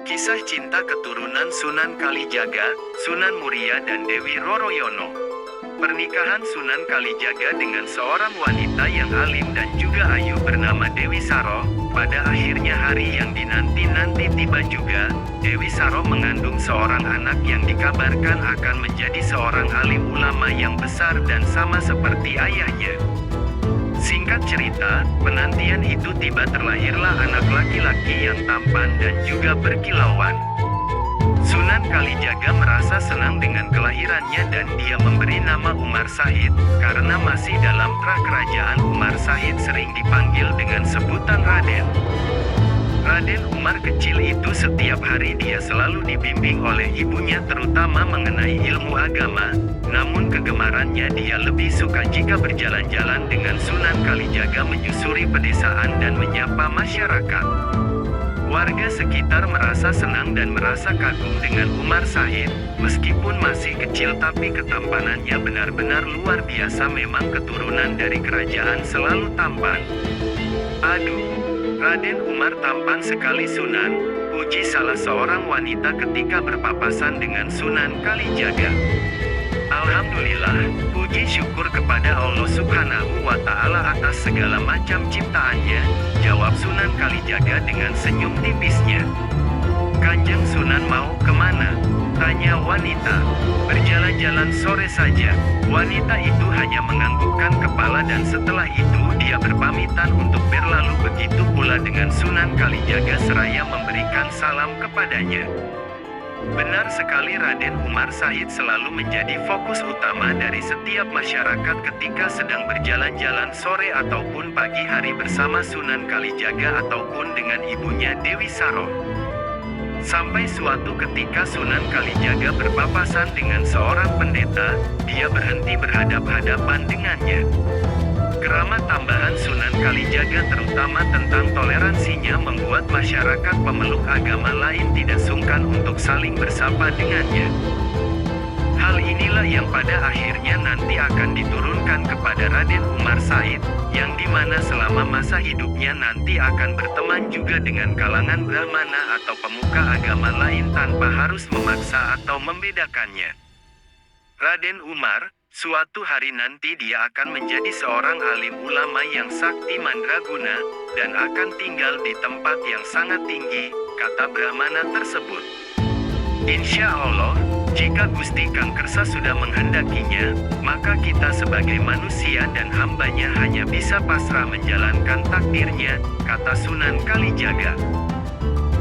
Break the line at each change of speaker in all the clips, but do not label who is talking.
Kisah cinta keturunan Sunan Kalijaga, Sunan Muria dan Dewi Roroyono. Pernikahan Sunan Kalijaga dengan seorang wanita yang alim dan juga ayu bernama Dewi Saro. Pada akhirnya hari yang dinanti-nanti tiba juga. Dewi Saro mengandung seorang anak yang dikabarkan akan menjadi seorang alim ulama yang besar dan sama seperti ayahnya. Singkat cerita, penantian itu tiba, terlahirlah anak laki-laki yang tampan dan juga berkilauan. Sunan Kalijaga merasa senang dengan kelahirannya dan dia memberi nama Umar Said, karena masih dalam prakerajaan Umar Said sering dipanggil dengan sebutan Raden. Raden Umar kecil itu setiap hari dia selalu dibimbing oleh ibunya terutama mengenai ilmu agama, namun kegemarannya dia lebih suka jika berjalan-jalan dengan Sunan Kalijaga menyusuri pedesaan dan menyapa masyarakat. Warga sekitar merasa senang dan merasa kagum dengan Umar Said, meskipun masih kecil tapi ketampanannya benar-benar luar biasa, memang keturunan dari kerajaan selalu tampan. Aduh, Raden Umar tampan sekali Sunan, puji salah seorang wanita ketika berpapasan dengan Sunan Kalijaga. Alhamdulillah, puji syukur kepada Allah Subhanahu wa Ta'ala atas segala macam ciptaannya, jawab Sunan Kalijaga dengan senyum tipisnya. Kanjeng Sunan mau kemana? Tanya wanita. Berjalan-jalan sore saja. Wanita itu hanya menganggukkan kepala dan setelah itu dia berpamitan untuk berlalu, begitu pula dengan Sunan Kalijaga seraya memberikan salam kepadanya. Benar sekali, Raden Umar Said selalu menjadi fokus utama dari setiap masyarakat ketika sedang berjalan-jalan sore ataupun pagi hari bersama Sunan Kalijaga ataupun dengan ibunya Dewi Saro. Sampai suatu ketika Sunan Kalijaga berpapasan dengan seorang pendeta, dia berhenti berhadap-hadapan dengannya. Keramat tambahan Sunan Kalijaga terutama tentang toleransinya membuat masyarakat pemeluk agama lain tidak sungkan untuk saling bersapa dengannya. Hal inilah yang pada akhirnya nanti akan diturunkan kepada Raden Umar Said, yang dimana selama masa hidupnya nanti akan berteman juga dengan kalangan Brahmana atau pemuka agama lain tanpa harus memaksa atau membedakannya. Raden Umar, suatu hari nanti dia akan menjadi seorang alim ulama yang sakti mandraguna, dan akan tinggal di tempat yang sangat tinggi, kata Brahmana tersebut. Insya Allah, jika Gusti Kang Kersa sudah menghendakinya, maka kita sebagai manusia dan hambanya hanya bisa pasrah menjalankan takdirnya, kata Sunan Kalijaga.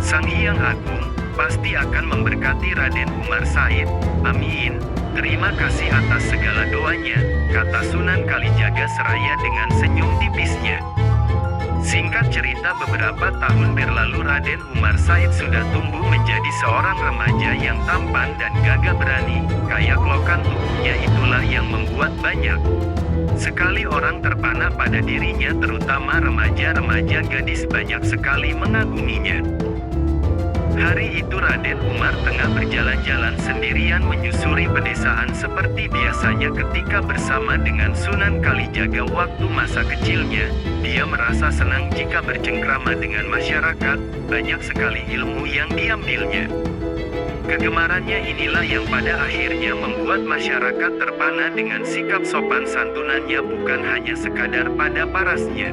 Sang Hyang Agung pasti akan memberkati Raden Umar Said, amin. Terima kasih atas segala doanya, kata Sunan Kalijaga seraya dengan senyum tipisnya. Singkat cerita, beberapa tahun berlalu Raden Umar Said sudah tumbuh menjadi seorang remaja yang tampan dan gagah berani. Kayak lokan tubuhnya itulah yang membuat banyak sekali orang terpana pada dirinya, terutama remaja-remaja gadis banyak sekali mengaguminya. Hari itu Raden Umar tengah berjalan-jalan sendirian menyusuri pedesaan seperti biasanya ketika bersama dengan Sunan Kalijaga waktu masa kecilnya. Dia merasa senang jika bercengkrama dengan masyarakat, banyak sekali ilmu yang diambilnya. Kegemarannya inilah yang pada akhirnya membuat masyarakat terpana dengan sikap sopan santunannya, bukan hanya sekadar pada parasnya.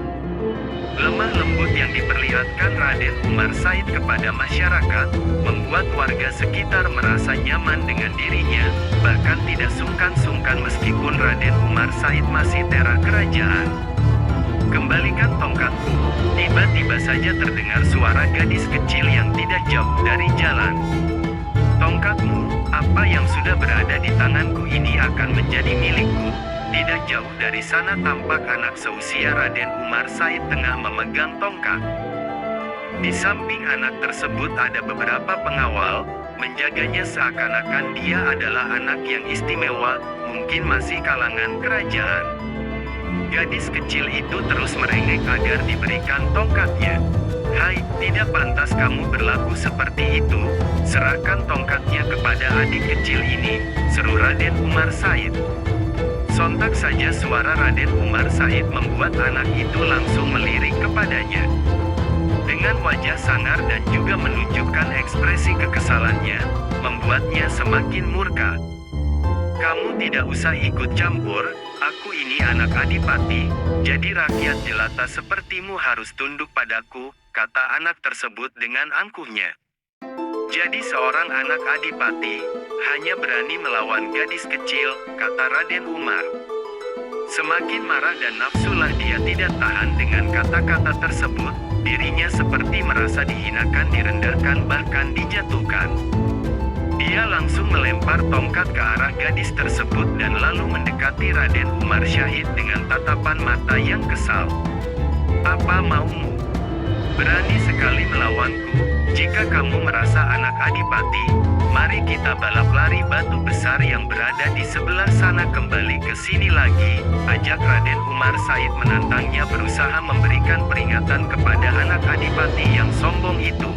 Lemah lembut yang diperlihatkan Raden Umar Said kepada masyarakat, membuat warga sekitar merasa nyaman dengan dirinya, bahkan tidak sungkan-sungkan meskipun Raden Umar Said masih tera kerajaan. Kembalikan tongkatku. Tiba-tiba saja terdengar suara gadis kecil yang tidak jauh dari jalan. Tongkatmu, apa yang sudah berada di tanganku ini akan menjadi milikku. Tidak jauh dari sana tampak anak seusia Raden Umar Said tengah memegang tongkat. Di samping anak tersebut ada beberapa pengawal, menjaganya seakan-akan dia adalah anak yang istimewa, mungkin masih kalangan kerajaan. Gadis kecil itu terus merengek agar diberikan tongkatnya. Hai, tidak pantas kamu berlaku seperti itu, serahkan tongkatnya kepada adik kecil ini, seru Raden Umar Said. Sontak saja suara Raden Umar Said membuat anak itu langsung melirik kepadanya. Dengan wajah sangar dan juga menunjukkan ekspresi membuatnya semakin murka. "Kamu tidak usah ikut campur, aku ini anak adipati, jadi rakyat jelata sepertimu harus tunduk padaku," kata anak tersebut dengan angkuhnya. "Jadi seorang anak adipati, hanya berani melawan gadis kecil," kata Raden Umar. Semakin marah dan nafsulah dia tidak tahan dengan kata-kata tersebut, dirinya seperti merasa dihinakan, direndahkan, bahkan dijatuhkan. Dia langsung melempar tongkat ke arah gadis tersebut dan lalu mendekati Raden Umar Syahid dengan tatapan mata yang kesal. "Apa maumu? Berani sekali melawanku? Jika kamu merasa anak adipati, mari kita balap lari batu besar yang berada di sebelah sana kembali ke sini lagi," ajak Raden Umar Said menantangnya, berusaha memberikan peringatan kepada anak adipati yang sombong itu.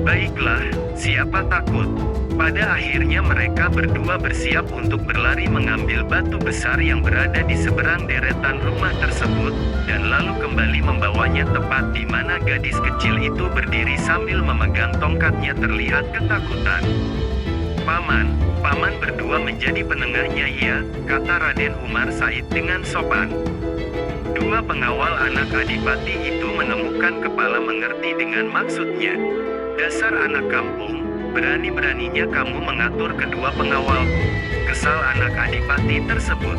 Baiklah, siapa takut? Pada akhirnya mereka berdua bersiap untuk berlari mengambil batu besar yang berada di seberang deretan rumah tersebut, dan lalu kembali membawanya tepat di mana gadis kecil itu berdiri sambil memegang tongkatnya terlihat ketakutan. Paman berdua menjadi penengahnya ya," kata Raden Umar Said dengan sopan. Dua pengawal anak adipati itu menemukan kepala mengerti dengan maksudnya. "Dasar anak kampung, berani-beraninya kamu mengatur kedua pengawalku," kesal anak adipati tersebut.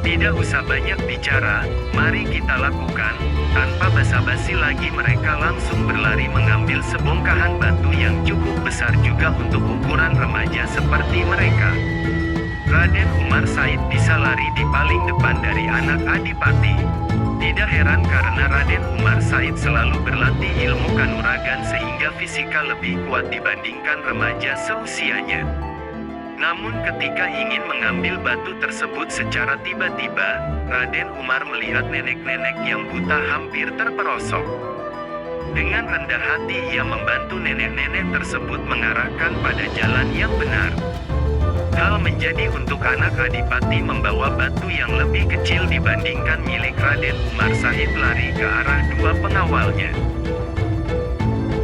"Tidak usah banyak bicara, mari kita lakukan." Tanpa basa-basi lagi mereka langsung berlari mengambil sebongkahan batu yang cukup besar juga untuk ukuran remaja seperti mereka. Raden Umar Said bisa lari di paling depan dari anak adipati. Tidak heran karena Raden Umar Said selalu berlatih ilmu kanuragan sehingga fisika lebih kuat dibandingkan remaja seusianya. Namun ketika ingin mengambil batu tersebut secara tiba-tiba, Raden Umar melihat nenek-nenek yang buta hampir terperosok. Dengan rendah hati ia membantu nenek-nenek tersebut mengarahkan pada jalan yang benar. Hal menjadi untuk anak adipati membawa batu yang lebih kecil dibandingkan milik Raden Umar Said lari ke arah dua pengawalnya.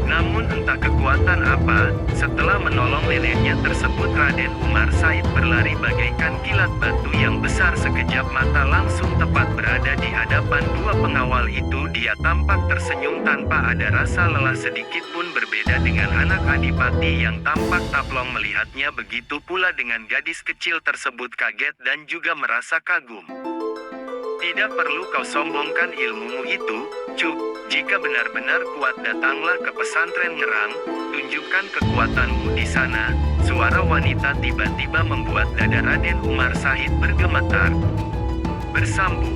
Namun entah kekuatan apa, setelah menolong neneknya tersebut Raden Umar Said berlari bagaikan kilat batu yang besar, sekejap mata langsung tepat berada di hadapan dua pengawal itu. Dia tampak tersenyum tanpa ada rasa lelah sedikit pun, berbeda dengan anak adipati yang tampak taplong melihatnya. Begitu pula dengan gadis kecil tersebut kaget dan juga merasa kagum. "Tidak perlu kau sombongkan ilmumu itu, Cuk. Jika benar-benar kuat datanglah ke pesantren Ngerang, tunjukkan kekuatanmu di sana." Suara wanita tiba-tiba membuat dada Raden Umar Said bergemetar. Bersambung.